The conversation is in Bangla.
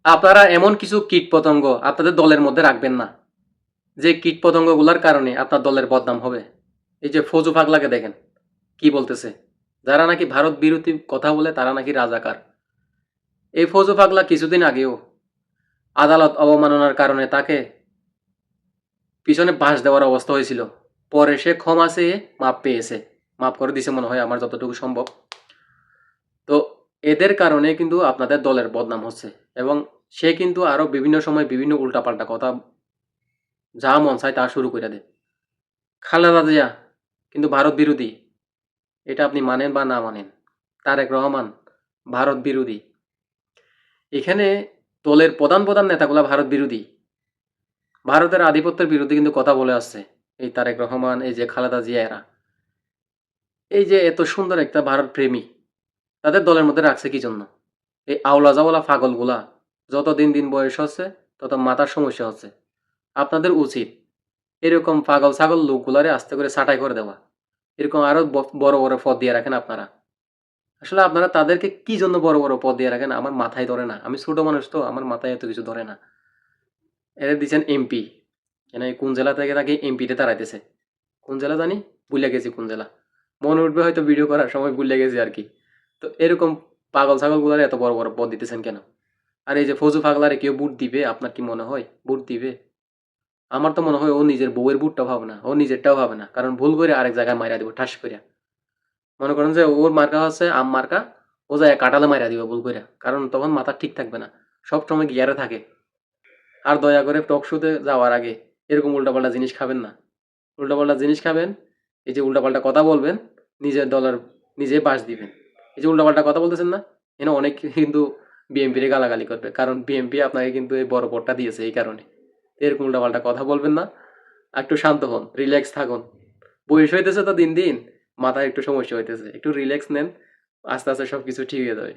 আপনারা এমন কিছু কীটপতঙ্গ আপনাদের দলের মধ্যে রাখবেন না যে কীটপতঙ্গগুলোর কারণে আপনার দলের বদনাম হবে। এই যে ফজু পাগলাকে দেখেন কি বলতেছে, যারা নাকি ভারত বিরোধী কথা বলে তারা নাকি রাজাকার। এই ফজু পাগলা কিছুদিন আগেও আদালত অবমাননার কারণে তাকে পিছনে বাঁশ দেওয়ার অবস্থা হয়েছিল, পরে সে ক্ষমা চেয়ে মাপ পেয়েছে, মাপ করে দিছে মনে হয় আমার যতটুকু সম্ভব। তো এদের কারণে কিন্তু আপনাদের দলের বদনাম হচ্ছে, এবং সে কিন্তু আরো বিভিন্ন সময় বিভিন্ন উল্টাপাল্টা কথা যা মন চায় তা শুরু করে দেয়। খালেদা জিয়া কিন্তু ভারত বিরোধী, এটা আপনি মানেন বা না মানেন, তারেক রহমান ভারত বিরোধী। এখানে দলের প্রধান প্রধান নেতাগুলা ভারত বিরোধী, ভারতের আধিপত্যের বিরুদ্ধে কিন্তু কথা বলে আসছে এই তারেক রহমান, এই যে খালেদা জিয়া, এরা এই যে এত সুন্দর একটা ভারত প্রেমী, তাদের দলের মধ্যে রাখছে কি জন্য? এই আওলা জাওলা পাগলগুলা যত দিন দিন বয়স হচ্ছে তত মাথার সমস্যা হচ্ছে। আপনাদের উচিত এরকম পাগল ছাগল লোকগুলারে আস্তে করে ছাঁটাই করে দেওয়া। এরকম আরো বড় বড় পদ দিয়ে রাখেন আপনারা। আসলে আপনারা তাদেরকে কি জন্য বড় বড় পদ দিয়ে রাখেন আমার মাথায় ধরে না। আমি ছোট মানুষ তো, আমার মাথায় এত কিছু ধরে না। এরা দিচ্ছেন এমপি, কেন কোন জেলা থেকে তাকে এমপিতে দাঁড়াইতেছে, কোন জেলা জানি, ভুলে গেছি কোন জেলা, মনে উঠবে হয়তো ভিডিও করার সময়, ভুলে গেছি আর কি। তো এরকম পাগল ছাগল গুলারে এত বড় বড় পদ দিতেছেন কেন? আর এই যে ফজু পাগলারে কেউ বুট দিবে আপনার কি মনে হয়? বুট দিবে? আমার তো মনে হয় ও নিজের বউয়ের বুটটাও ভাবে না, ও নিজেরটাও ভাবে না, কারণ ভুল করে আরেক জায়গায় মাইরা দিব ঠাস করে। মনে করেন যে ওর মার্কা হচ্ছে আম মার্কা, ও যায় কাটালে মাইরা দিবে ভুল করে, কারণ তখন মাথা ঠিক থাকবে না, সব সময় গিয়ারে থাকে। আর দয়া করে টক শোতে যাওয়ার আগে এরকম উল্টাপাল্টা জিনিস খাবেন না। উল্টাপাল্টা জিনিস খাবেন, এই যে উল্টাপাল্টা কথা বলবেন, নিজের দলের নিজে বাস দিবেন। এই যে উল্টাপাল্টা কথা বলতেছেন না, এনে অনেক কিন্তু বিএনপির গালাগালি করবে, কারণ বিএনপি আপনাকে কিন্তু এই বড় পদটা দিয়েছে এই কারণে। এরকম উল্টাপাল্টা কথা বলবেন না, একটু শান্ত হন, রিল্যাক্স থাকুন। বয়স হইতেছে তো দিন দিন, মাথায় একটু সমস্যা হইতেছে, একটু রিল্যাক্স নেন, আস্তে আস্তে সবকিছু ঠিক হয়ে যাবে।